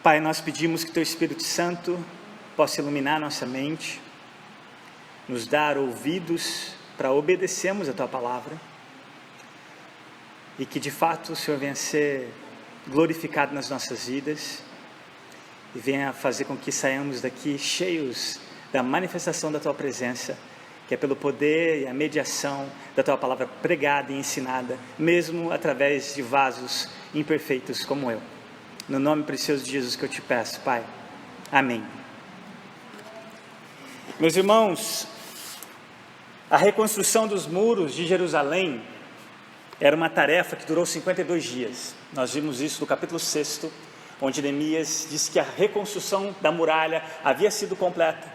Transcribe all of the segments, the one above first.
Pai, nós pedimos que Teu Espírito Santo possa iluminar nossa mente, nos dar ouvidos para obedecermos a Tua palavra, e que de fato o Senhor venha ser glorificado nas nossas vidas, e venha fazer com que saiamos daqui cheios da manifestação da Tua presença, que é pelo poder e a mediação da Tua palavra pregada e ensinada, mesmo através de vasos imperfeitos como eu. No nome precioso de Jesus que eu te peço, Pai. Amém. Meus irmãos, a reconstrução dos muros de Jerusalém era uma tarefa que durou 52 dias. Nós vimos isso no capítulo 6, onde Neemias disse que a reconstrução da muralha havia sido completa,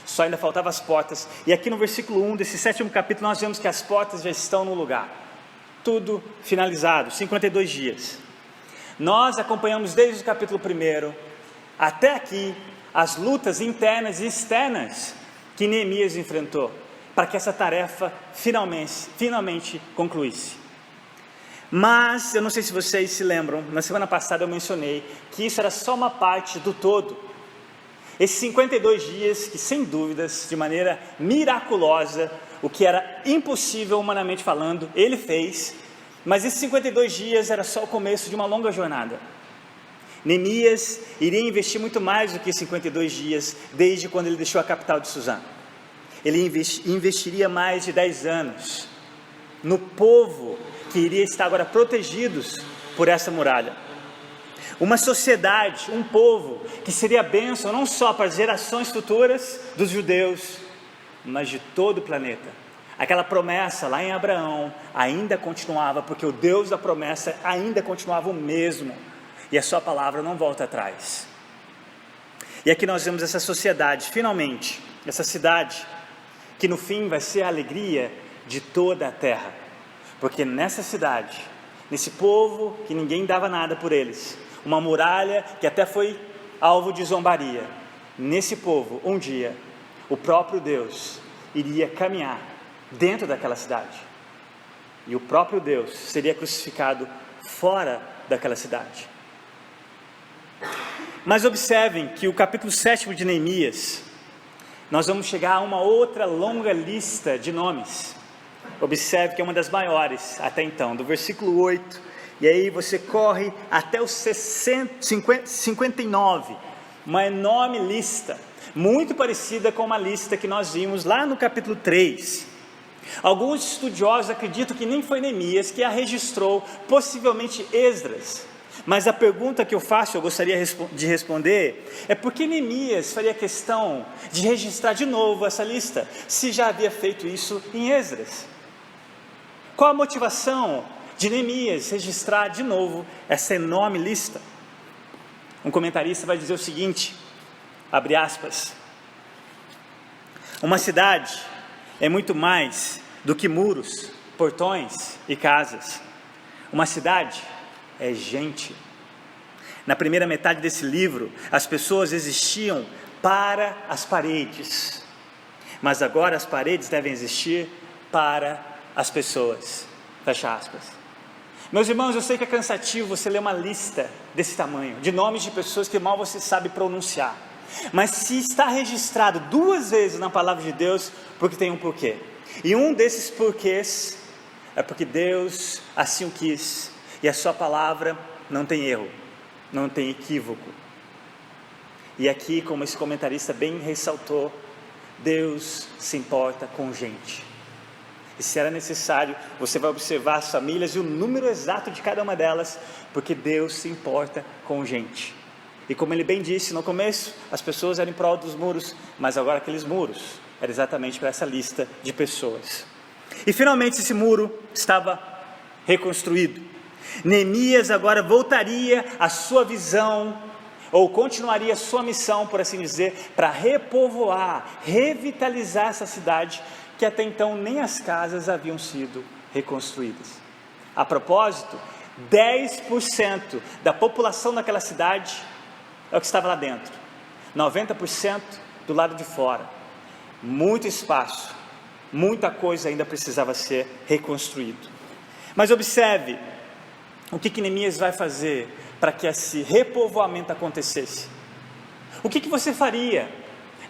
só ainda faltavam as portas. E aqui no versículo 1 desse 7º capítulo nós vemos que as portas já estão no lugar, tudo finalizado, 52 dias. Nós acompanhamos desde o capítulo 1 até aqui as lutas internas e externas que Neemias enfrentou, para que essa tarefa finalmente concluísse. Mas, eu não sei se vocês se lembram, na semana passada eu mencionei que isso era só uma parte do todo. Esses 52 dias que, sem dúvidas, de maneira miraculosa, o que era impossível humanamente falando, ele fez, mas esses 52 dias era só o começo de uma longa jornada. Neemias iria investir muito mais do que 52 dias, desde quando ele deixou a capital de Suzã. Ele investiria mais de 10 anos no povo que iria estar agora protegidos por essa muralha. Uma sociedade, um povo que seria bênção não só para as gerações futuras dos judeus, mas de todo o planeta. Aquela promessa lá em Abraão ainda continuava, porque o Deus da promessa ainda continuava o mesmo, e a sua palavra não volta atrás. E aqui nós vemos essa sociedade, finalmente, essa cidade, que no fim vai ser a alegria de toda a terra, porque nessa cidade, nesse povo que ninguém dava nada por eles, uma muralha que até foi alvo de zombaria, nesse povo, um dia, o próprio Deus iria caminhar dentro daquela cidade, e o próprio Deus seria crucificado fora daquela cidade. Mas observem que o capítulo 7 de Neemias, nós vamos chegar a uma outra longa lista de nomes. Observe que é uma das maiores até então, do versículo 8, e aí você corre até os 59, uma enorme lista, muito parecida com uma lista que nós vimos lá no capítulo 3. Alguns estudiosos acreditam que nem foi Neemias que a registrou, possivelmente Esdras. Mas a pergunta que eu gostaria de responder, é por que Neemias faria questão de registrar de novo essa lista, se já havia feito isso em Esdras? Qual a motivação de Neemias registrar de novo essa enorme lista? Um comentarista vai dizer o seguinte, abre aspas: uma cidade é muito mais do que muros, portões e casas. Uma cidade é gente. Na primeira metade desse livro, as pessoas existiam para as paredes, mas agora as paredes devem existir para as pessoas. Fecha aspas. Meus irmãos, eu sei que é cansativo você ler uma lista desse tamanho, de nomes de pessoas que mal você sabe pronunciar, mas se está registrado 2 vezes na palavra de Deus, porque tem um porquê, e um desses porquês é porque Deus assim o quis, e a sua palavra não tem erro, não tem equívoco. E aqui, como esse comentarista bem ressaltou, Deus se importa com gente, e se era necessário, você vai observar as famílias e o número exato de cada uma delas, porque Deus se importa com gente. E como ele bem disse no começo, as pessoas eram em prol dos muros, mas agora aqueles muros eram exatamente para essa lista de pessoas. E finalmente esse muro estava reconstruído. Neemias agora voltaria à sua visão, ou continuaria a sua missão, por assim dizer, para repovoar, revitalizar essa cidade, que até então nem as casas haviam sido reconstruídas. A propósito, 10% da população daquela cidade é o que estava lá dentro, 90% do lado de fora. Muito espaço, muita coisa ainda precisava ser reconstruído. Mas observe o que Neemias vai fazer para que esse repovoamento acontecesse? O que você faria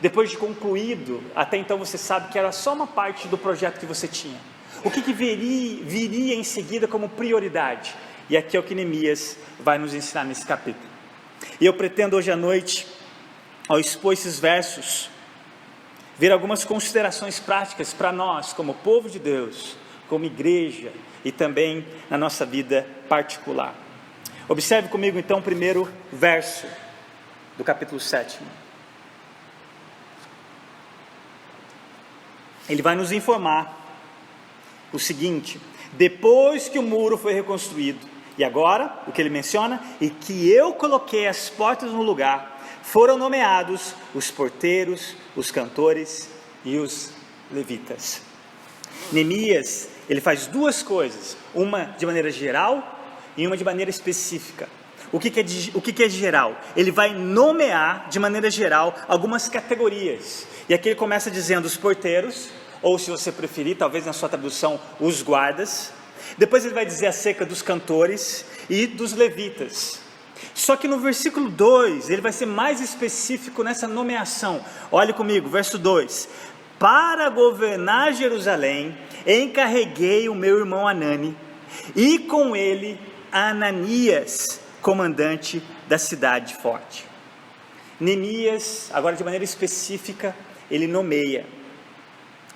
depois de concluído? Até então você sabe que era só uma parte do projeto que você tinha. O que viria em seguida como prioridade? E aqui é o que Neemias vai nos ensinar nesse capítulo. E eu pretendo hoje à noite, ao expor esses versos, ver algumas considerações práticas para nós, como povo de Deus, como igreja e também na nossa vida particular. Observe comigo então o primeiro verso do capítulo 7. Ele vai nos informar o seguinte: depois que o muro foi reconstruído, e agora, o que ele menciona, e que eu coloquei as portas no lugar, foram nomeados os porteiros, os cantores e os levitas. Neemias, ele faz duas coisas, uma de maneira geral e uma de maneira específica. O que é de geral? Ele vai nomear de maneira geral algumas categorias, e aqui ele começa dizendo os porteiros, ou se você preferir, talvez na sua tradução, os guardas. Depois ele vai dizer acerca dos cantores e dos levitas. Só que no versículo 2, ele vai ser mais específico nessa nomeação. Olhe comigo, verso 2: para governar Jerusalém, encarreguei o meu irmão Hanani, e com ele Ananias, comandante da cidade forte. Neemias, agora de maneira específica, ele nomeia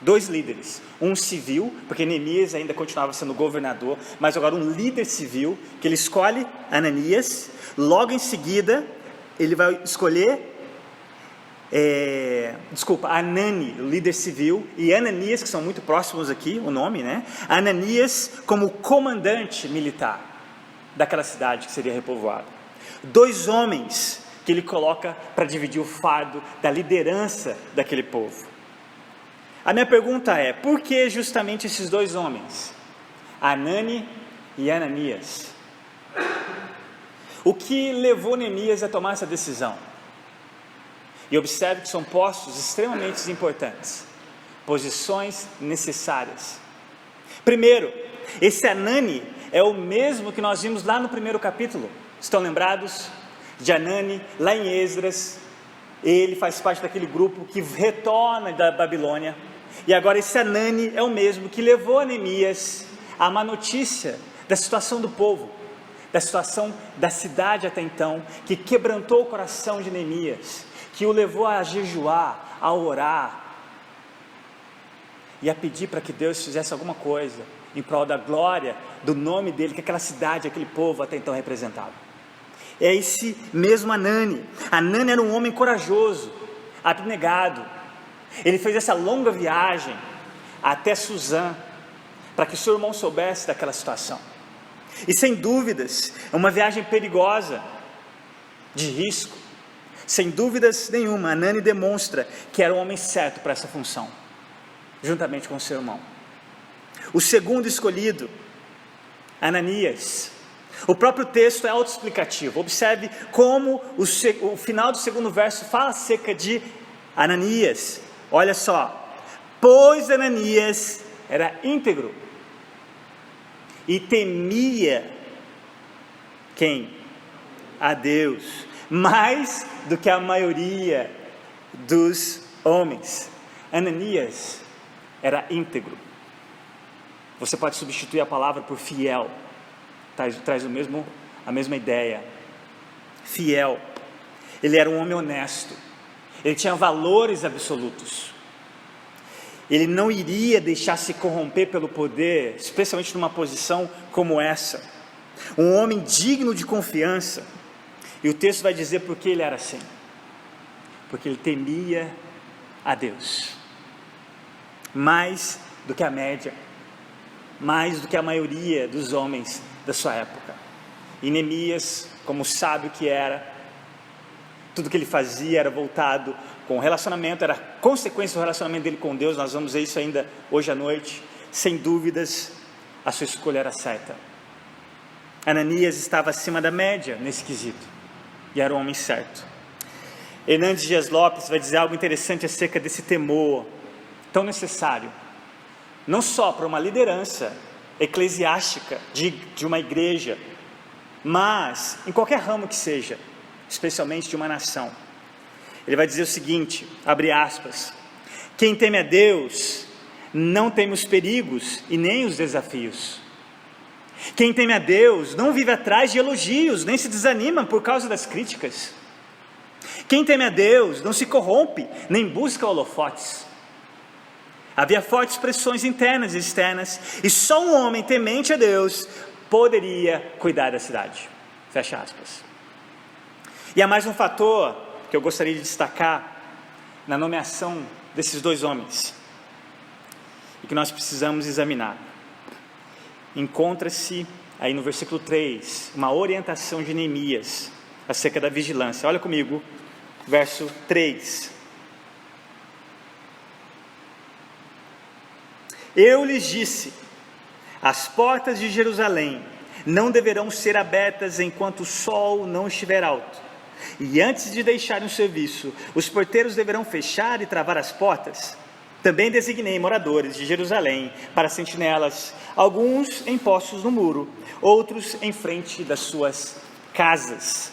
dois líderes, um civil, porque Neemias ainda continuava sendo governador, mas agora um líder civil, que ele escolhe Ananias. Logo em seguida, ele vai escolher Hanani, o líder civil, e Ananias, que são muito próximos aqui, o nome, né? Ananias como comandante militar daquela cidade que seria repovoada. Dois homens que ele coloca para dividir o fardo da liderança daquele povo. A minha pergunta é: por que justamente esses dois homens, Hanani e Ananias? O que levou Neemias a tomar essa decisão? E observe que são postos extremamente importantes, posições necessárias. Primeiro, esse Hanani é o mesmo que nós vimos lá no primeiro capítulo. Estão lembrados de Hanani, lá em Esdras? Ele faz parte daquele grupo que retorna da Babilônia. E agora esse Hanani é o mesmo que levou a Neemias a má notícia da situação do povo, da situação da cidade até então, que quebrantou o coração de Neemias, que o levou a jejuar, a orar e a pedir para que Deus fizesse alguma coisa em prol da glória do nome dele, que aquela cidade, aquele povo até então representava. É esse mesmo Hanani. Hanani era um homem corajoso, abnegado. Ele fez essa longa viagem até Suzã, para que seu irmão soubesse daquela situação. E sem dúvidas, é uma viagem perigosa, de risco. Sem dúvidas nenhuma, Hanani demonstra que era o homem certo para essa função, juntamente com seu irmão. O segundo escolhido, Ananias. O próprio texto é autoexplicativo. Observe como o final do segundo verso fala acerca de Ananias. Olha só: pois Ananias era íntegro e temia quem? A Deus, mais do que a maioria dos homens. Ananias era íntegro. Você pode substituir a palavra por fiel, traz a mesma ideia. Fiel. Ele era um homem honesto, ele tinha valores absolutos, ele não iria deixar se corromper pelo poder, especialmente numa posição como essa. Um homem digno de confiança. E o texto vai dizer por que ele era assim: porque ele temia a Deus, mais do que a média, mais do que a maioria dos homens da sua época. E Neemias, como sábio que era, tudo que ele fazia era voltado com o relacionamento, era consequência do relacionamento dele com Deus. Nós vamos ver isso ainda hoje à noite. Sem dúvidas, a sua escolha era certa. Ananias estava acima da média nesse quesito, e era o homem certo. Hernandes Dias Lopes vai dizer algo interessante acerca desse temor tão necessário, não só para uma liderança eclesiástica de uma igreja, mas em qualquer ramo que seja, especialmente de uma nação. Ele vai dizer o seguinte, abre aspas, quem teme a Deus não teme os perigos e nem os desafios. Quem teme a Deus não vive atrás de elogios, nem se desanima por causa das críticas. Quem teme a Deus não se corrompe, nem busca holofotes. Havia fortes pressões internas e externas, e só um homem temente a Deus poderia cuidar da cidade. Fecha aspas. E há mais um fator que eu gostaria de destacar na nomeação desses dois homens, e que nós precisamos examinar. Encontra-se aí no versículo 3, uma orientação de Neemias acerca da vigilância. Olha comigo, verso 3. Eu lhes disse, as portas de Jerusalém não deverão ser abertas enquanto o sol não estiver alto. E antes de deixarem o serviço, os porteiros deverão fechar e travar as portas. Também designei moradores de Jerusalém para sentinelas, alguns em postos no muro, outros em frente das suas casas.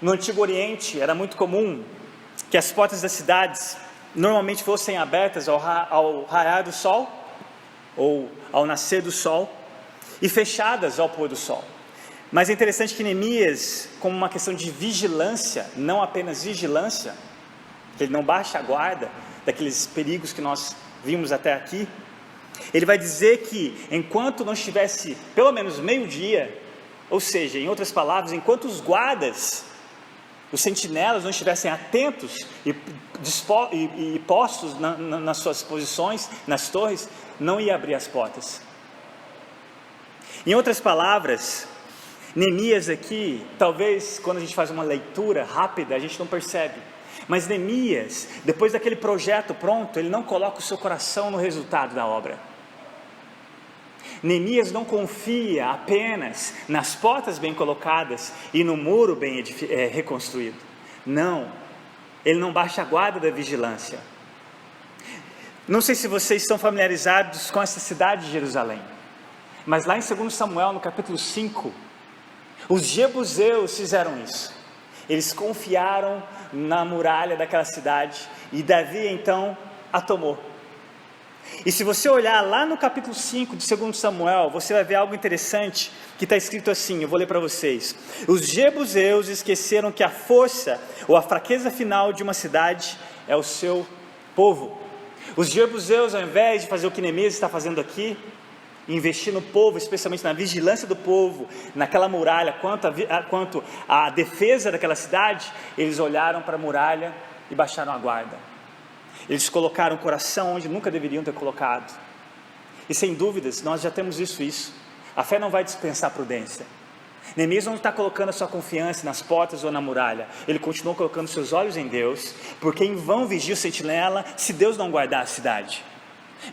No Antigo Oriente era muito comum que as portas das cidades normalmente fossem abertas ao raiar do sol, ou ao nascer do sol, e fechadas ao pôr do sol. Mas é interessante que Neemias, como uma questão de vigilância, não apenas vigilância, ele não baixa a guarda daqueles perigos que nós vimos até aqui, ele vai dizer que enquanto não estivesse pelo menos meio-dia, ou seja, em outras palavras, enquanto os guardas, os sentinelas não estivessem atentos e postos nas suas posições, nas torres, não ia abrir as portas. Em outras palavras, Neemias aqui, talvez quando a gente faz uma leitura rápida, a gente não percebe, mas Neemias, depois daquele projeto pronto, ele não coloca o seu coração no resultado da obra. Neemias não confia apenas nas portas bem colocadas e no muro bem reconstruído. Não, ele não baixa a guarda da vigilância. Não sei se vocês estão familiarizados com essa cidade de Jerusalém, mas lá em 2 Samuel, no capítulo 5, os jebuseus fizeram isso. Eles confiaram na muralha daquela cidade e Davi então a tomou. E se você olhar lá no capítulo 5 de 2 Samuel, você vai ver algo interessante que está escrito assim, eu vou ler para vocês. Os jebuseus esqueceram que a força ou a fraqueza final de uma cidade é o seu povo. Os jebuseus, ao invés de fazer o que Neemias está fazendo aqui, investir no povo, especialmente na vigilância do povo, naquela muralha, quanto à defesa daquela cidade, eles olharam para a muralha e baixaram a guarda. Eles colocaram o coração onde nunca deveriam ter colocado. E sem dúvidas, nós já temos isso. A fé não vai dispensar prudência. Neemias não está colocando a sua confiança nas portas ou na muralha. Ele continua colocando seus olhos em Deus, porque em vão vigia o sentinela se Deus não guardar a cidade.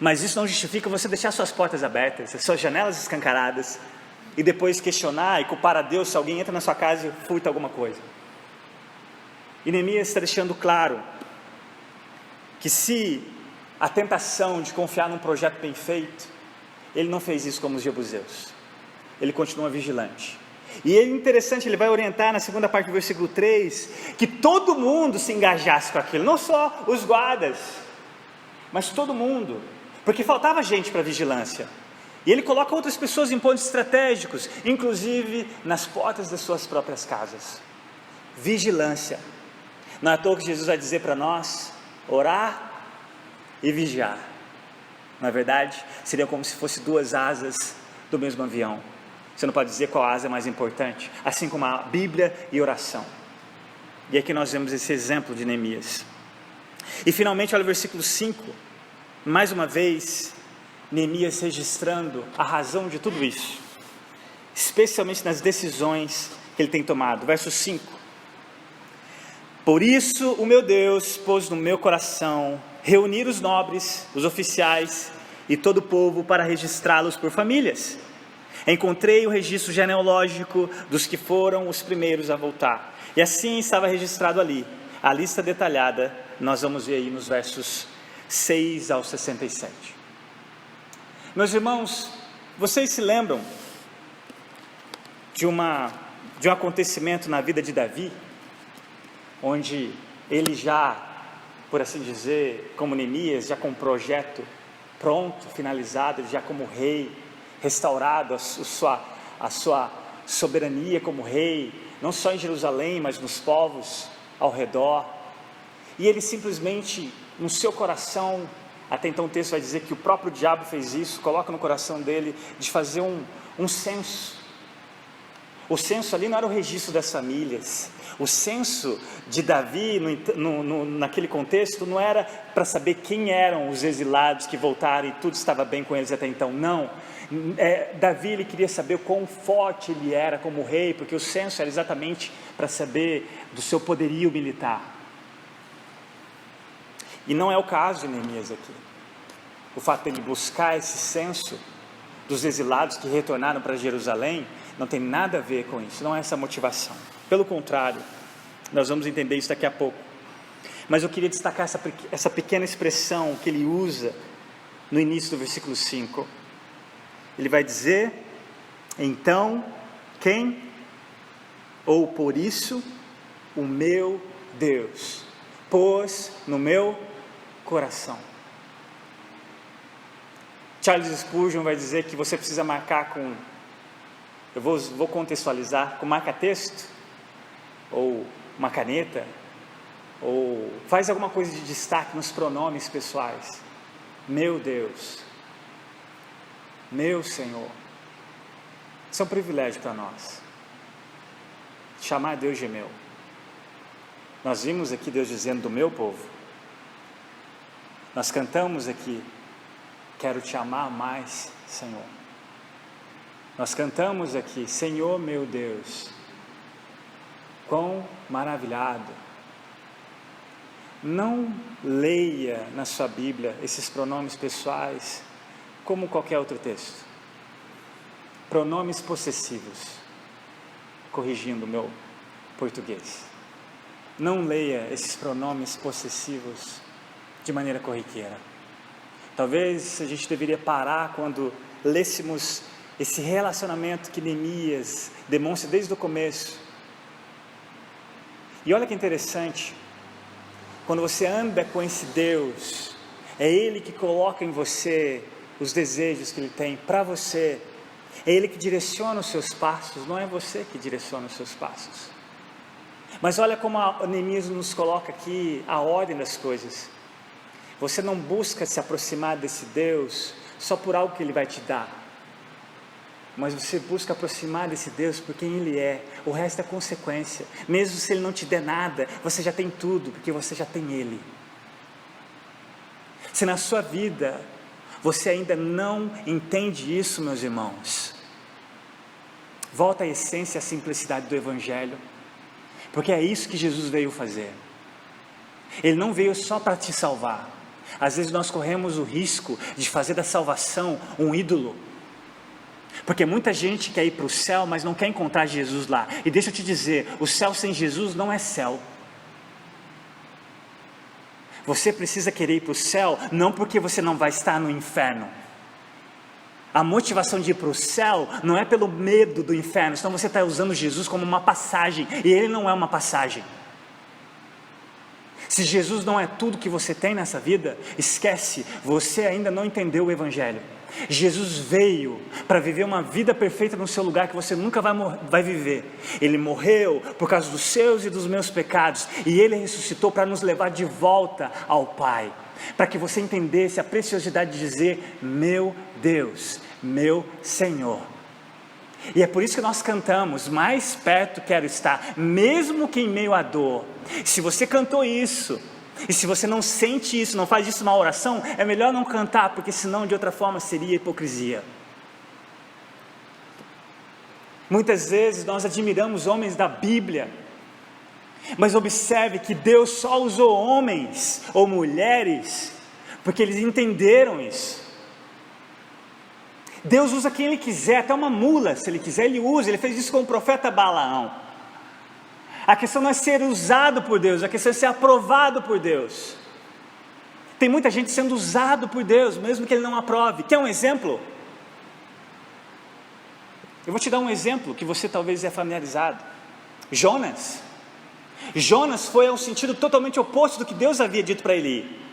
Mas isso não justifica você deixar suas portas abertas, suas janelas escancaradas, e depois questionar e culpar a Deus se alguém entra na sua casa e furta alguma coisa. E Neemias está deixando claro que se a tentação de confiar num projeto bem feito, ele não fez isso como os jebuseus. Ele continua vigilante. E é interessante, ele vai orientar na segunda parte do versículo 3, que todo mundo se engajasse com aquilo, não só os guardas, mas todo mundo, porque faltava gente para vigilância. E ele coloca outras pessoas em pontos estratégicos, inclusive nas portas das suas próprias casas. Vigilância. Não é à toa que Jesus vai dizer para nós, orar e vigiar. Na verdade, seria como se fosse duas asas do mesmo avião. Você não pode dizer qual asa é mais importante, assim como a Bíblia e oração. E aqui nós vemos esse exemplo de Neemias. E finalmente, olha o versículo 5, mais uma vez, Neemias registrando a razão de tudo isso, especialmente nas decisões que ele tem tomado. Verso 5: por isso o meu Deus pôs no meu coração reunir os nobres, os oficiais e todo o povo para registrá-los por famílias. Encontrei o registro genealógico dos que foram os primeiros a voltar, e assim estava registrado ali, a lista detalhada, nós vamos ver aí nos versos 6 ao 67. Meus irmãos, vocês se lembram de um acontecimento na vida de Davi, onde ele já, por assim dizer, como Neemias, já com um projeto pronto, finalizado, já como rei, restaurado a sua soberania como rei, não só em Jerusalém, mas nos povos ao redor. E ele simplesmente, no seu coração, até então o texto vai dizer que o próprio diabo fez isso, coloca no coração dele, de fazer um censo. O censo ali não era o registro das famílias. O censo de Davi, naquele contexto, não era para saber quem eram os exilados que voltaram e tudo estava bem com eles até então, não. Davi, ele queria saber o quão forte ele era como rei, porque o censo era exatamente para saber do seu poderio militar. E não é o caso de Neemias aqui. O fato de ele buscar esse censo dos exilados que retornaram para Jerusalém não tem nada a ver com isso, não é essa motivação. Pelo contrário, nós vamos entender isso daqui a pouco. Mas eu queria destacar essa pequena expressão que ele usa no início do versículo 5. Ele vai dizer: então, quem? Ou por isso, o meu Deus pôs no meu coração. Charles Spurgeon vai dizer que você precisa marcar com, eu vou contextualizar, com marca-texto, ou uma caneta, ou faz alguma coisa de destaque nos pronomes pessoais. Meu Deus, meu Senhor. Isso é um privilégio para nós, chamar Deus de meu. Nós vimos aqui Deus dizendo do meu povo. Nós cantamos aqui, quero te amar mais, Senhor. Nós cantamos aqui, Senhor meu Deus, quão maravilhado. Não leia na sua Bíblia esses pronomes pessoais como qualquer outro texto. Pronomes possessivos, corrigindo o meu português. Não leia esses pronomes possessivos de maneira corriqueira. Talvez a gente deveria parar quando lêssemos esse relacionamento que Neemias demonstra desde o começo. E olha que interessante, quando você anda com esse Deus, é Ele que coloca em você os desejos que Ele tem para você, é Ele que direciona os seus passos, não é você que direciona os seus passos. Mas olha como Neemias nos coloca aqui a ordem das coisas. Você não busca se aproximar desse Deus só por algo que Ele vai te dar, mas você busca aproximar desse Deus por quem Ele é. O resto é consequência. Mesmo se Ele não te der nada, você já tem tudo, porque você já tem Ele. Se na sua vida você ainda não entende isso, meus irmãos, volta à essência e à simplicidade do Evangelho, porque é isso que Jesus veio fazer. Ele não veio só para te salvar. Às vezes nós corremos o risco de fazer da salvação um ídolo, porque muita gente quer ir para o céu, mas não quer encontrar Jesus lá. E deixa eu te dizer, o céu sem Jesus não é céu. Você precisa querer ir para o céu, não porque você não vai estar no inferno. A motivação de ir para o céu não é pelo medo do inferno, senão você está usando Jesus como uma passagem, e Ele não é uma passagem. Se Jesus não é tudo que você tem nessa vida, esquece, você ainda não entendeu o Evangelho. Jesus veio para viver uma vida perfeita no seu lugar que você nunca vai viver. Ele morreu por causa dos seus e dos meus pecados, e Ele ressuscitou para nos levar de volta ao Pai, para que você entendesse a preciosidade de dizer, meu Deus, meu Senhor. E é por isso que nós cantamos, mais perto quero estar, mesmo que em meio à dor. Se você cantou isso, e se você não sente isso, não faz isso uma oração, é melhor não cantar, porque senão de outra forma seria hipocrisia. Muitas vezes nós admiramos homens da Bíblia, mas observe que Deus só usou homens ou mulheres, porque eles entenderam isso. Deus usa quem Ele quiser, até uma mula, se Ele quiser Ele usa. Ele fez isso com o profeta Balaão. A questão não é ser usado por Deus, a questão é ser aprovado por Deus. Tem muita gente sendo usado por Deus, mesmo que Ele não aprove. Quer um exemplo? Eu vou te dar um exemplo que você talvez é familiarizado. Jonas. Jonas foi ao sentido totalmente oposto do que Deus havia dito para ele ir.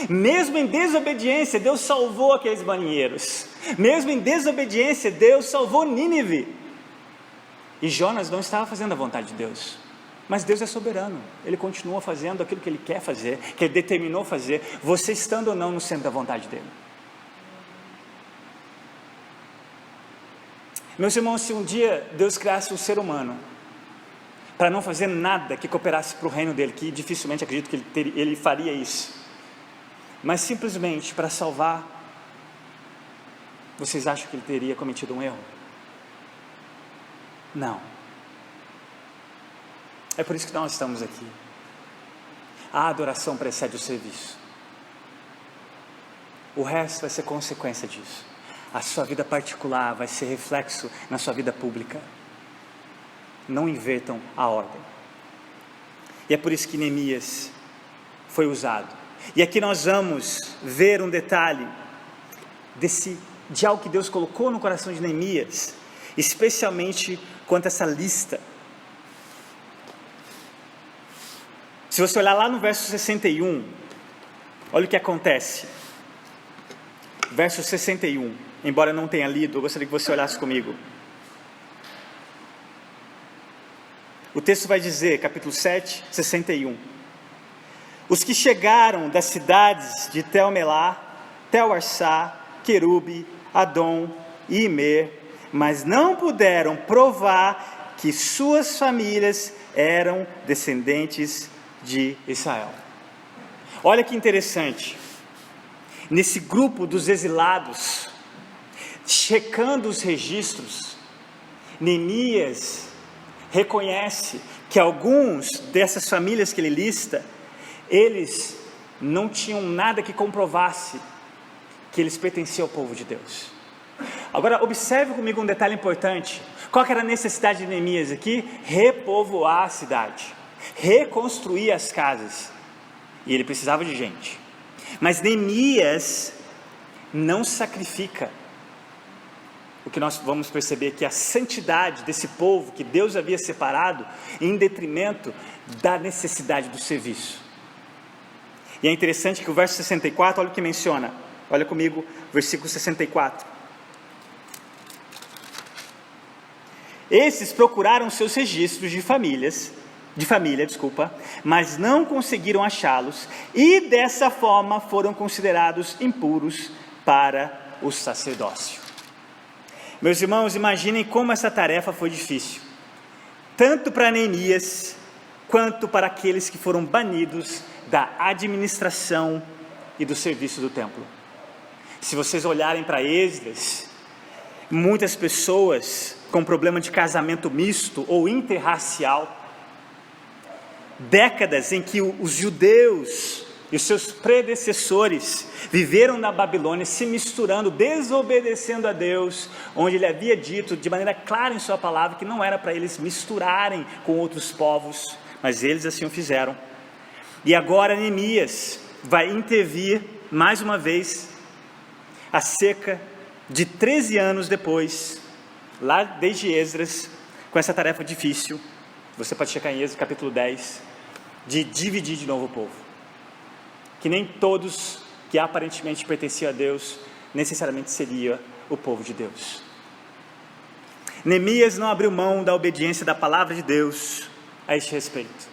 Mesmo em desobediência, Deus salvou aqueles marinheiros. Mesmo em desobediência, Deus salvou Nínive. E Jonas não estava fazendo a vontade de Deus. Mas Deus é soberano. Ele continua fazendo aquilo que Ele quer fazer, que Ele determinou fazer, você estando ou não no centro da vontade dEle. Meus irmãos, se um dia Deus criasse um ser humano para não fazer nada que cooperasse para o reino dEle, que dificilmente acredito que ele faria isso, mas simplesmente para salvar, vocês acham que Ele teria cometido um erro? Não. É por isso que nós estamos aqui. A adoração precede o serviço. O resto vai ser consequência disso. A sua vida particular vai ser reflexo na sua vida pública. Não invertam a ordem. E é por isso que Neemias foi usado. E aqui nós vamos ver um detalhe de algo que Deus colocou no coração de Neemias, especialmente quanto a essa lista. Se você olhar lá no verso 61, olha o que acontece. Verso 61, embora eu não tenha lido, eu gostaria que você olhasse comigo. O texto vai dizer, capítulo 7, 61. Os que chegaram das cidades de Tel-Melá, Tel-Arsá, Querube, Adom e Imer, mas não puderam provar que suas famílias eram descendentes de Israel. Olha que interessante. Nesse grupo dos exilados, checando os registros, Neemias reconhece que alguns dessas famílias que ele lista, eles não tinham nada que comprovasse que eles pertenciam ao povo de Deus. Agora observe comigo um detalhe importante. Qual que era a necessidade de Neemias aqui? Repovoar a cidade, reconstruir as casas, e ele precisava de gente. Mas Neemias não sacrifica o que nós vamos perceber, que a santidade desse povo que Deus havia separado, em detrimento da necessidade do serviço. E é interessante que o verso 64, olha o que menciona, olha comigo, versículo 64. Esses procuraram seus registros de família, mas não conseguiram achá-los, e dessa forma foram considerados impuros para o sacerdócio. Meus irmãos, imaginem como essa tarefa foi difícil, tanto para Neemias, quanto para aqueles que foram banidos da administração e do serviço do templo. Se vocês olharem para Esdras, muitas pessoas com problema de casamento misto ou interracial, décadas em que os judeus e os seus predecessores viveram na Babilônia se misturando, desobedecendo a Deus, onde Ele havia dito de maneira clara em sua palavra que não era para eles misturarem com outros povos, mas eles assim o fizeram. E agora Neemias vai intervir mais uma vez, há cerca de 13 anos depois, lá desde Esdras, com essa tarefa difícil. Você pode checar em Êxodo capítulo 10, de dividir de novo o povo, que nem todos que aparentemente pertenciam a Deus, necessariamente seria o povo de Deus. Neemias não abriu mão da obediência da palavra de Deus a este respeito.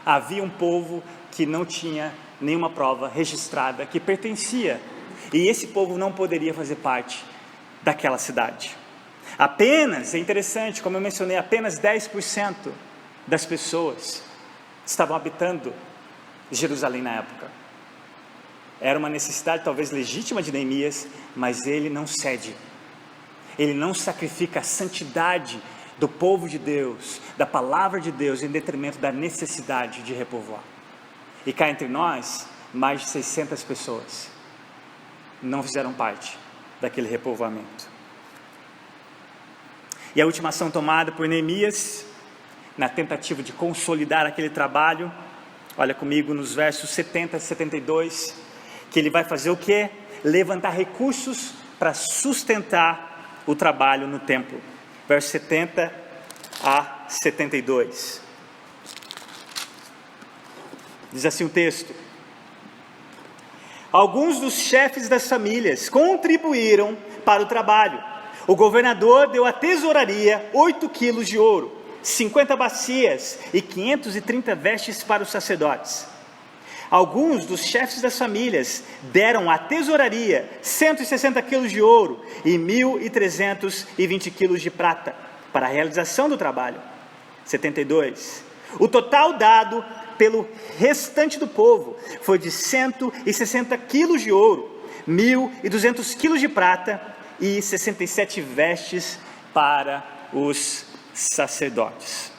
Havia um povo que não tinha nenhuma prova registrada que pertencia, e esse povo não poderia fazer parte daquela cidade. Apenas, é interessante, como eu mencionei, apenas 10% das pessoas estavam habitando Jerusalém na época. Era uma necessidade talvez legítima de Neemias, mas ele não cede, ele não sacrifica a santidade do povo de Deus, da palavra de Deus, em detrimento da necessidade de repovoar. E cá entre nós, mais de 600 pessoas não fizeram parte daquele repovoamento. E a última ação tomada por Neemias, na tentativa de consolidar aquele trabalho, olha comigo nos versos 70 e 72, que ele vai fazer o quê? Levantar recursos para sustentar o trabalho no templo. Versos 70 a 72. Diz assim o texto: alguns dos chefes das famílias contribuíram para o trabalho. O governador deu à tesouraria 8 quilos de ouro, 50 bacias e 530 vestes para os sacerdotes. Alguns dos chefes das famílias deram à tesouraria 160 quilos de ouro e 1.320 quilos de prata para a realização do trabalho. 72. O total dado pelo restante do povo foi de 160 quilos de ouro, 1.200 quilos de prata e 67 vestes para os sacerdotes.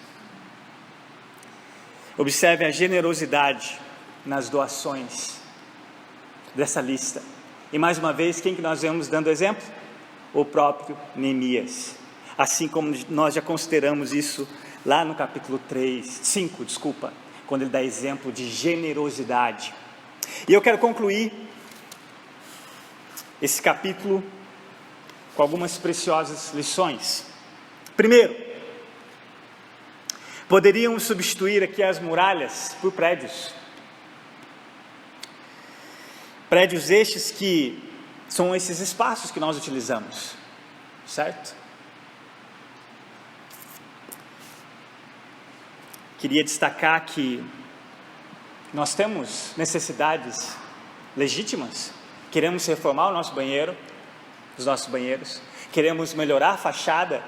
Observe a generosidade nas doações dessa lista. E mais uma vez, quem que nós vemos dando exemplo? O próprio Neemias. Assim como nós já consideramos isso lá no capítulo 5, quando ele dá exemplo de generosidade. E eu quero concluir esse capítulo com algumas preciosas lições. Primeiro, poderiam substituir aqui as muralhas por prédios. Prédios estes que são esses espaços que nós utilizamos, certo? Queria destacar que nós temos necessidades legítimas. Queremos reformar o nosso banheiro, os nossos banheiros. Queremos melhorar a fachada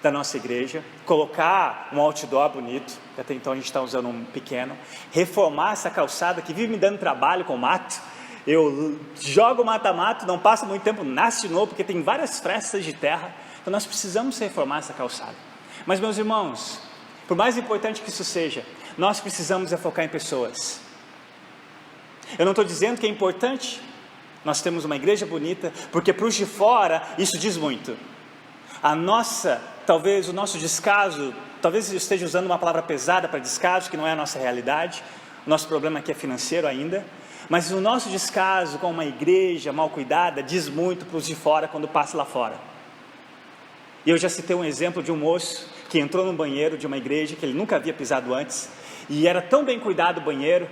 da nossa igreja, colocar um outdoor bonito, que até então a gente está usando um pequeno, reformar essa calçada que vive me dando trabalho com mato. Eu jogo mata-mato, não passa muito tempo, nasce de novo, porque tem várias frestas de terra. Então nós precisamos reformar essa calçada. Mas, meus irmãos, por mais importante que isso seja, nós precisamos focar em pessoas. Eu não estou dizendo que é importante nós temos uma igreja bonita, porque para os de fora isso diz muito. Talvez o nosso descaso, talvez eu esteja usando uma palavra pesada para descaso, que não é a nossa realidade. O nosso problema aqui é financeiro ainda. Mas o nosso descaso com uma igreja mal cuidada diz muito para os de fora quando passa lá fora. E eu já citei um exemplo de um moço que entrou no banheiro de uma igreja que ele nunca havia pisado antes, e era tão bem cuidado o banheiro,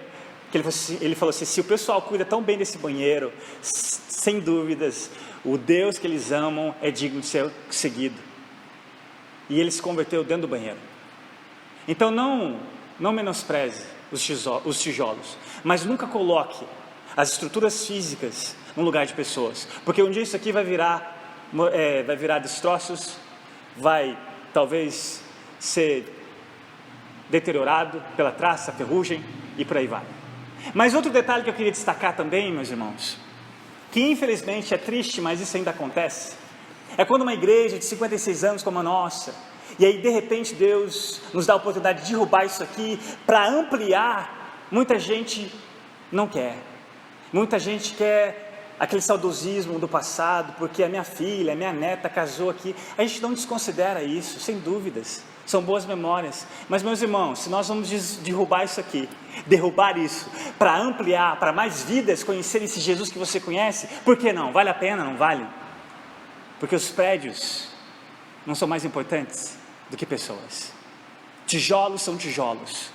que ele falou assim: se o pessoal cuida tão bem desse banheiro, sem dúvidas, o Deus que eles amam é digno de ser seguido. E ele se converteu dentro do banheiro. Então não menospreze os tijolos, mas nunca coloque as estruturas físicas no lugar de pessoas, porque um dia isso aqui vai virar destroços, vai talvez ser deteriorado pela traça, ferrugem e por aí vai. Mas outro detalhe que eu queria destacar também, meus irmãos, que infelizmente é triste, mas isso ainda acontece, é quando uma igreja de 56 anos como a nossa, e aí de repente Deus nos dá a oportunidade de derrubar isso aqui para ampliar. Muita gente não quer, muita gente quer aquele saudosismo do passado, porque a minha filha, a minha neta casou aqui. A gente não desconsidera isso, sem dúvidas, são boas memórias. Mas, meus irmãos, se nós vamos derrubar isso para ampliar, para mais vidas conhecerem esse Jesus que você conhece, por que não? Vale a pena, não vale? Porque os prédios não são mais importantes do que pessoas. Tijolos são tijolos.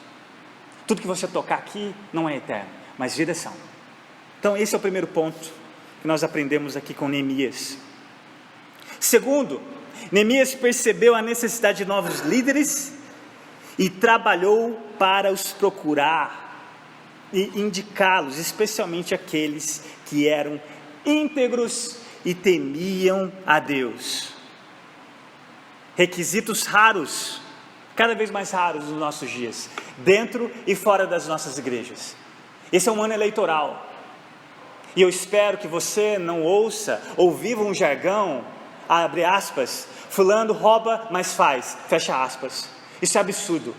Tudo que você tocar aqui não é eterno, mas vidas são. Então esse é o primeiro ponto que nós aprendemos aqui com Neemias. Segundo, Neemias percebeu a necessidade de novos líderes e trabalhou para os procurar e indicá-los, especialmente aqueles que eram íntegros e temiam a Deus. Requisitos raros, cada vez mais raros nos nossos dias, dentro e fora das nossas igrejas. Esse é um ano eleitoral, e eu espero que você não ouça ou viva um jargão, abre aspas, fulano rouba, mas faz, fecha aspas. Isso é absurdo,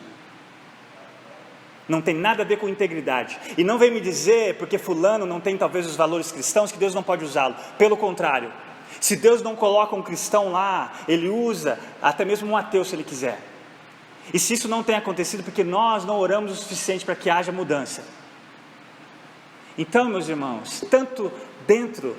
não tem nada a ver com integridade, e não vem me dizer, porque fulano não tem talvez os valores cristãos, que Deus não pode usá-lo. Pelo contrário, se Deus não coloca um cristão lá, Ele usa até mesmo um ateu se Ele quiser. E se isso não tem acontecido, porque nós não oramos o suficiente para que haja mudança. Então, meus irmãos, tanto dentro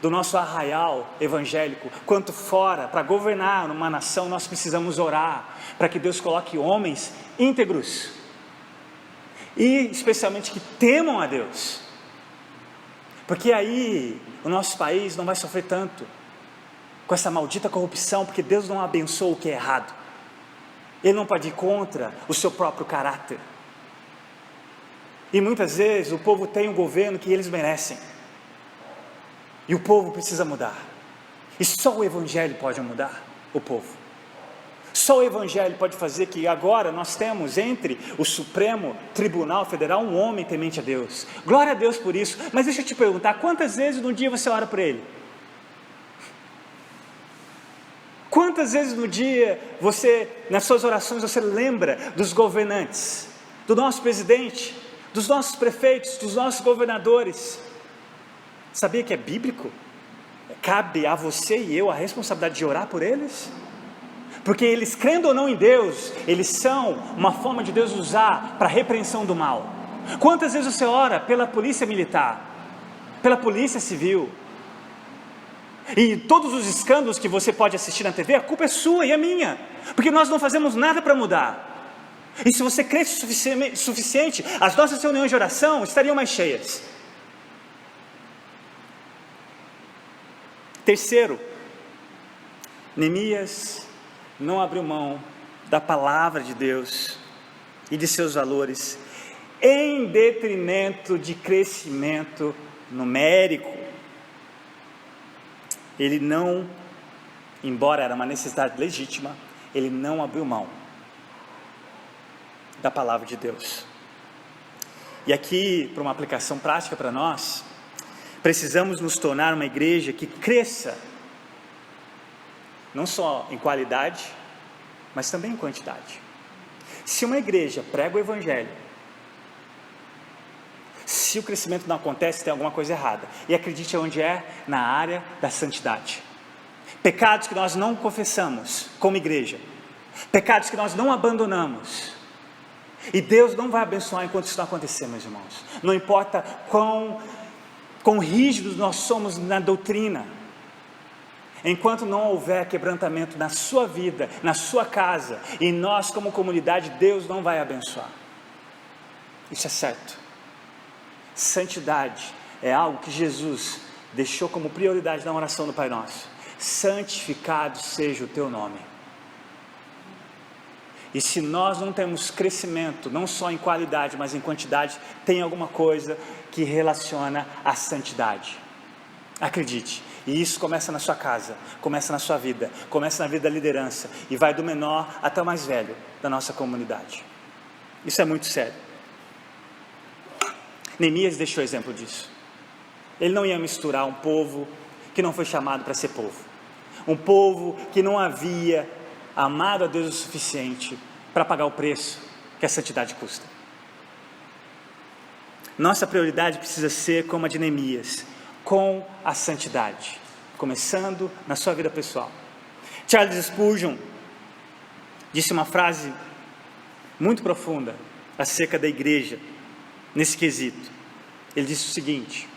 do nosso arraial evangélico, quanto fora, para governar uma nação, nós precisamos orar para que Deus coloque homens íntegros e especialmente que temam a Deus, porque aí o nosso país não vai sofrer tanto com essa maldita corrupção, porque Deus não abençoa o que é errado. Ele não pode ir contra o seu próprio caráter. E muitas vezes o povo tem um governo que eles merecem, e o povo precisa mudar, e só o Evangelho pode mudar o povo. Só o Evangelho pode fazer que agora nós temos entre o Supremo Tribunal Federal um homem temente a Deus. Glória a Deus por isso. Mas deixa eu te perguntar, quantas vezes no dia você ora por ele? Quantas vezes no dia você, nas suas orações, você lembra dos governantes, do nosso presidente, dos nossos prefeitos, dos nossos governadores? Sabia que é bíblico? Cabe a você e eu a responsabilidade de orar por eles? Porque eles, crendo ou não em Deus, eles são uma forma de Deus usar para a repreensão do mal. Quantas vezes você ora pela polícia militar, pela polícia civil? E todos os escândalos que você pode assistir na TV, a culpa é sua e é minha, porque nós não fazemos nada para mudar. E se você cresce o suficiente, as nossas reuniões de oração estariam mais cheias. Terceiro, Neemias não abriu mão da palavra de Deus e de seus valores em detrimento de crescimento numérico. Ele não, embora era uma necessidade legítima, ele não abriu mão da palavra de Deus. E aqui, para uma aplicação prática para nós, precisamos nos tornar uma igreja que cresça, não só em qualidade, mas também em quantidade. Se uma igreja prega o Evangelho, se o crescimento não acontece, tem alguma coisa errada. E acredite onde é? Na área da santidade. Pecados que nós não confessamos como igreja, pecados que nós não abandonamos, e Deus não vai abençoar enquanto isso não acontecer, meus irmãos. Não importa quão rígidos nós somos na doutrina, enquanto não houver quebrantamento na sua vida, na sua casa, e nós como comunidade, Deus não vai abençoar. Isso é certo. Santidade é algo que Jesus deixou como prioridade na oração do Pai Nosso. Santificado seja o teu nome. E se nós não temos crescimento, não só em qualidade, mas em quantidade, tem alguma coisa que relaciona à santidade. Acredite, e isso começa na sua casa, começa na sua vida, começa na vida da liderança, e vai do menor até o mais velho da nossa comunidade. Isso é muito sério. Neemias deixou exemplo disso. Ele não ia misturar um povo que não foi chamado para ser povo, um povo que não havia amado a Deus o suficiente para pagar o preço que a santidade custa. Nossa prioridade precisa ser como a de Neemias, com a santidade, começando na sua vida pessoal. Charles Spurgeon disse uma frase muito profunda acerca da igreja nesse quesito. Ele disse o seguinte,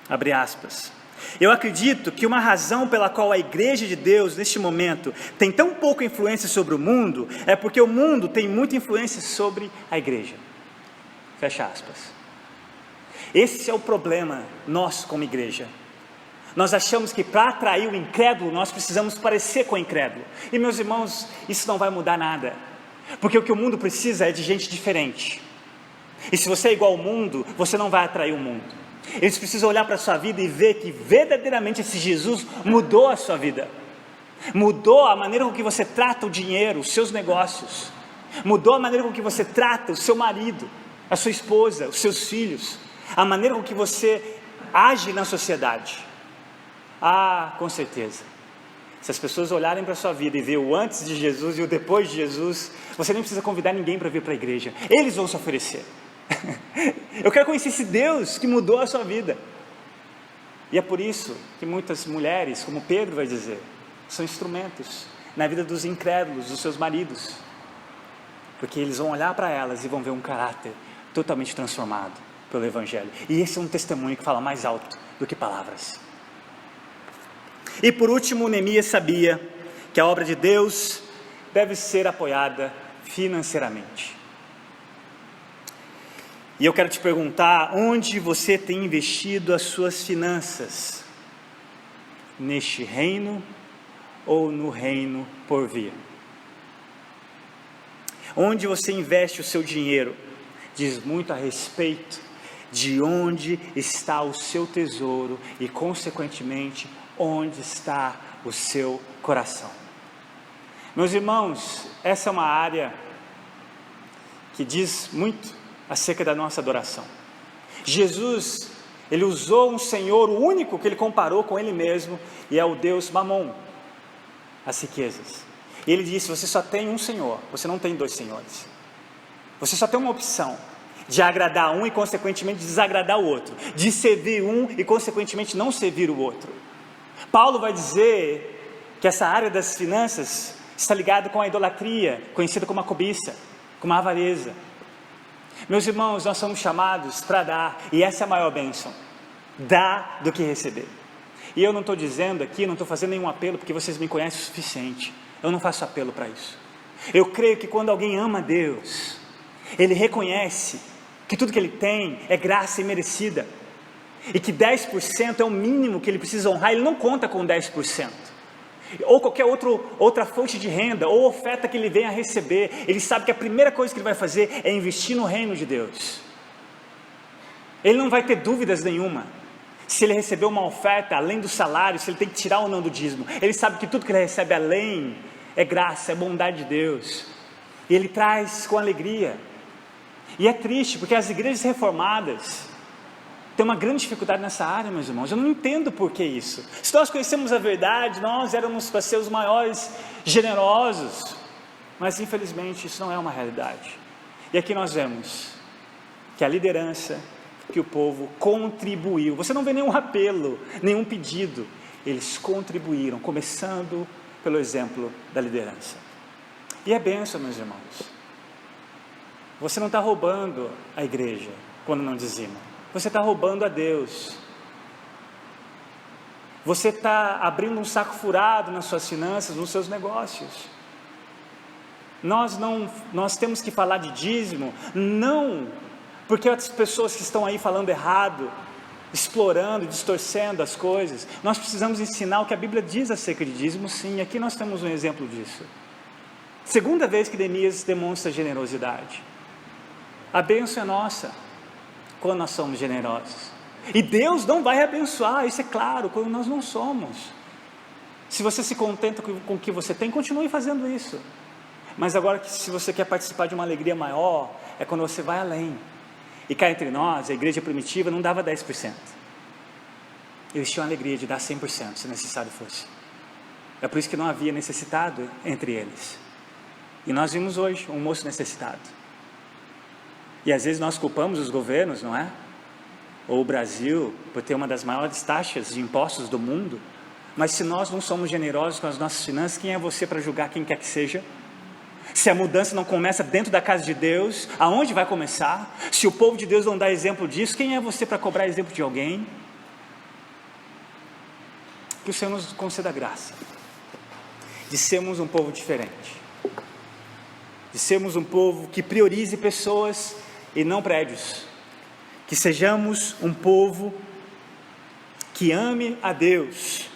abre aspas: eu acredito que uma razão pela qual a igreja de Deus neste momento tem tão pouca influência sobre o mundo é porque o mundo tem muita influência sobre a igreja. Fecha aspas. Esse é o problema nosso como igreja. Nós achamos que para atrair o incrédulo nós precisamos parecer com o incrédulo, e meus irmãos, isso não vai mudar nada, porque o que o mundo precisa é de gente diferente. E se você é igual ao mundo, você não vai atrair o mundo. Eles precisam olhar para a sua vida e ver que verdadeiramente esse Jesus mudou a sua vida, mudou a maneira com que você trata o dinheiro, os seus negócios, mudou a maneira com que você trata o seu marido, a sua esposa, os seus filhos, a maneira com que você age na sociedade. Ah, com certeza, se as pessoas olharem para a sua vida e ver o antes de Jesus e o depois de Jesus, você nem precisa convidar ninguém para vir para a igreja, eles vão se oferecer. Eu quero conhecer esse Deus que mudou a sua vida. E é por isso que muitas mulheres, como Pedro vai dizer, são instrumentos na vida dos incrédulos, dos seus maridos, porque eles vão olhar para elas e vão ver um caráter totalmente transformado pelo Evangelho. E esse é um testemunho que fala mais alto do que palavras. E por último, Neemias sabia que a obra de Deus deve ser apoiada financeiramente. E eu quero te perguntar, onde você tem investido as suas finanças? Neste reino ou no reino por vir? Onde você investe o seu dinheiro diz muito a respeito de onde está o seu tesouro e, consequentemente, onde está o seu coração. Meus irmãos, essa é uma área que diz muito acerca da nossa adoração. Jesus, ele usou um Senhor, o único que ele comparou com ele mesmo, e é o Deus Mamon, as riquezas. E ele disse: você só tem um Senhor, você não tem dois senhores. Você só tem uma opção de agradar um e consequentemente desagradar o outro, de servir um e consequentemente não servir o outro. Paulo vai dizer que essa área das finanças está ligada com a idolatria, conhecida como a cobiça, como a avareza. Meus irmãos, nós somos chamados para dar, e essa é a maior bênção: dar do que receber. E eu não estou dizendo aqui, não estou fazendo nenhum apelo, porque vocês me conhecem o suficiente. Eu não faço apelo para isso. Eu creio que quando alguém ama Deus, ele reconhece que tudo que ele tem é graça imerecida, e que 10% é o mínimo que ele precisa honrar. Ele não conta com 10%, ou qualquer outra fonte de renda, ou oferta que ele venha a receber. Ele sabe que a primeira coisa que ele vai fazer é investir no reino de Deus. Ele não vai ter dúvidas nenhuma se ele recebeu uma oferta além do salário, se ele tem que tirar ou não do dízimo. Ele sabe que tudo que ele recebe além é graça, é bondade de Deus, e ele traz com alegria. E é triste, porque as igrejas reformadas têm uma grande dificuldade nessa área, meus irmãos. Eu não entendo por que isso. Se nós conhecemos a verdade, nós éramos para ser os maiores generosos, mas infelizmente isso não é uma realidade. E aqui nós vemos que a liderança, que o povo contribuiu. Você não vê nenhum apelo, nenhum pedido. Eles contribuíram, começando pelo exemplo da liderança. E é bênção, meus irmãos. Você não está roubando a igreja quando não dizima. Você está roubando a Deus. Você está abrindo um saco furado nas suas finanças, nos seus negócios. Nós temos que falar de dízimo, não porque as pessoas que estão aí falando errado, explorando, distorcendo as coisas. Nós precisamos ensinar o que a Bíblia diz acerca de dízimo, sim. Aqui nós temos um exemplo disso. Segunda vez que Neemias demonstra generosidade. A bênção é nossa quando nós somos generosos, e Deus não vai abençoar, isso é claro, quando nós não somos. Se você se contenta com o que você tem, continue fazendo isso. Mas agora, se você quer participar de uma alegria maior, é quando você vai além. E cá entre nós, a igreja primitiva não dava 10%. Eles tinham a alegria de dar 100%, se necessário fosse. É por isso que não havia necessitado entre eles. E nós vimos hoje um moço necessitado. E às vezes nós culpamos os governos, não é? Ou o Brasil, por ter uma das maiores taxas de impostos do mundo. Mas se nós não somos generosos com as nossas finanças, quem é você para julgar quem quer que seja? Se a mudança não começa dentro da casa de Deus, aonde vai começar? Se o povo de Deus não dá exemplo disso, quem é você para cobrar exemplo de alguém? Que o Senhor nos conceda a graça de sermos um povo diferente, de sermos um povo que priorize pessoas e não prédios, que sejamos um povo que ame a Deus,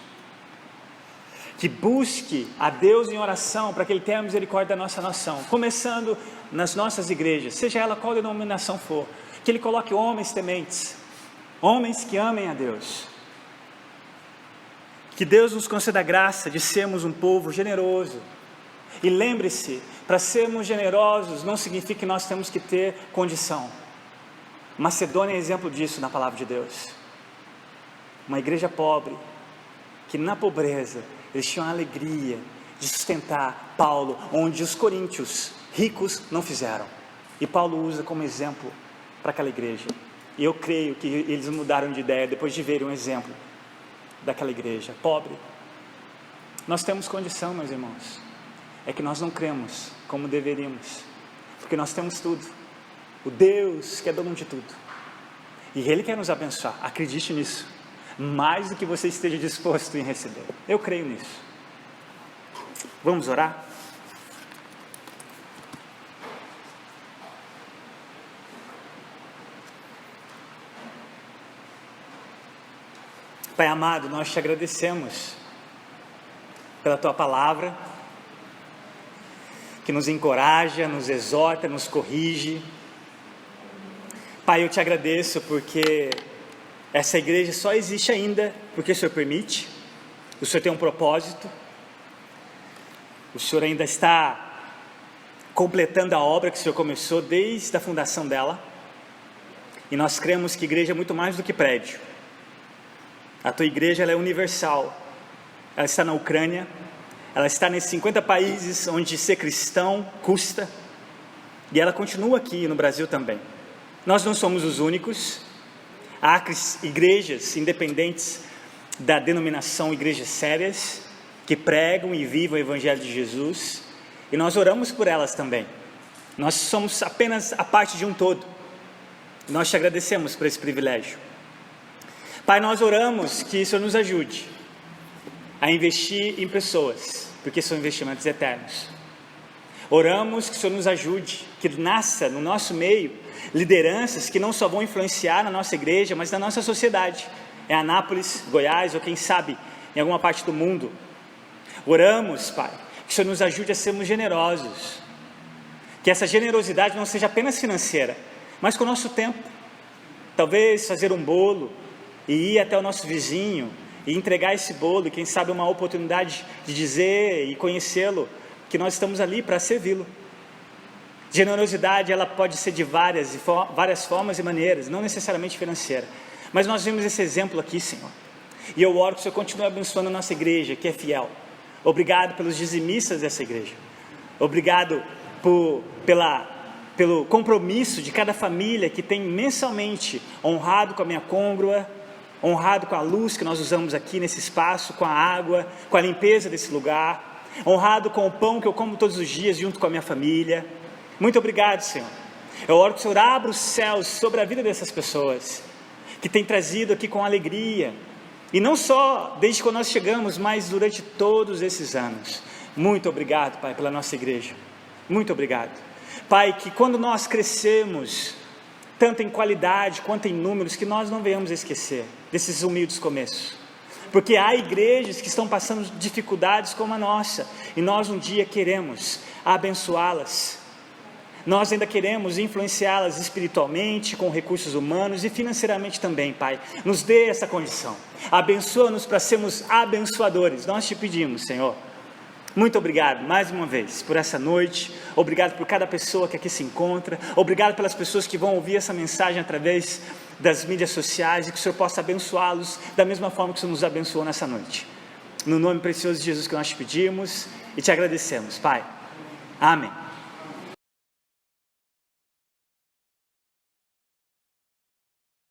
que busque a Deus em oração para que Ele tenha misericórdia da nossa nação, começando nas nossas igrejas, seja ela qual denominação for, que Ele coloque homens tementes, homens que amem a Deus. Que Deus nos conceda a graça de sermos um povo generoso. E lembre-se, para sermos generosos não significa que nós temos que ter condição. Macedônia é exemplo disso na palavra de Deus. Uma igreja pobre, que na pobreza eles tinham a alegria de sustentar Paulo, onde os coríntios ricos não fizeram. E Paulo usa como exemplo para aquela igreja. E eu creio que eles mudaram de ideia depois de verem um exemplo daquela igreja pobre. Nós temos condição, meus irmãos. É que nós não cremos como deveríamos, porque nós temos tudo. O Deus que é dono de tudo, e Ele quer nos abençoar, acredite nisso. mais do que você esteja disposto em receber. Eu creio nisso. Vamos orar? Pai amado, nós te agradecemos pela tua palavra, que nos encoraja, nos exorta, nos corrige. Pai, eu te agradeço porque essa igreja só existe ainda porque o Senhor permite. O Senhor tem um propósito. O Senhor ainda está completando a obra que o Senhor começou desde a fundação dela. E nós cremos que igreja é muito mais do que prédio. A tua igreja ela é universal. Ela está na Ucrânia. Ela está nesses 50 países onde ser cristão custa. E ela continua aqui no Brasil também. Nós não somos os únicos. Há igrejas independentes da denominação igrejas sérias, que pregam e vivem o Evangelho de Jesus, e nós oramos por elas também. Nós somos apenas a parte de um todo. Nós te agradecemos por esse privilégio. Pai, nós oramos que o Senhor nos ajude a investir em pessoas, porque são investimentos eternos. Oramos que o Senhor nos ajude, que nasça no nosso meio lideranças que não só vão influenciar na nossa igreja, mas na nossa sociedade, em Anápolis, Goiás, ou quem sabe em alguma parte do mundo. Oramos, Pai, que o Senhor nos ajude a sermos generosos, que essa generosidade não seja apenas financeira, mas com o nosso tempo. Talvez fazer um bolo e ir até o nosso vizinho e entregar esse bolo, e quem sabe uma oportunidade de dizer e conhecê-lo, que nós estamos ali para servi-lo. Generosidade, ela pode ser de várias formas e maneiras, não necessariamente financeira, mas nós vimos esse exemplo aqui, Senhor, e eu oro que o Senhor continue abençoando a nossa igreja, que é fiel. Obrigado pelos dizimistas dessa igreja, obrigado pelo compromisso de cada família que tem mensalmente honrado com a minha côngrua, honrado com a luz que nós usamos aqui nesse espaço, com a água, com a limpeza desse lugar, honrado com o pão que eu como todos os dias junto com a minha família. Muito obrigado, Senhor. Eu oro que o Senhor abra os céus sobre a vida dessas pessoas, que tem trazido aqui com alegria, e não só desde quando nós chegamos, mas durante todos esses anos. Muito obrigado, Pai, pela nossa igreja. Muito obrigado. Pai, que quando nós crescemos, tanto em qualidade quanto em números, que nós não venhamos a esquecer desses humildes começos, porque há igrejas que estão passando dificuldades como a nossa, e nós um dia queremos abençoá-las, nós ainda queremos influenciá-las espiritualmente, com recursos humanos e financeiramente também, Pai. Nos dê essa condição, abençoa-nos para sermos abençoadores, nós te pedimos, Senhor. Muito obrigado mais uma vez por essa noite, obrigado por cada pessoa que aqui se encontra, obrigado pelas pessoas que vão ouvir essa mensagem através das mídias sociais, e que o Senhor possa abençoá-los da mesma forma que o Senhor nos abençoou nessa noite. No nome precioso de Jesus que nós te pedimos e te agradecemos, Pai. Amém.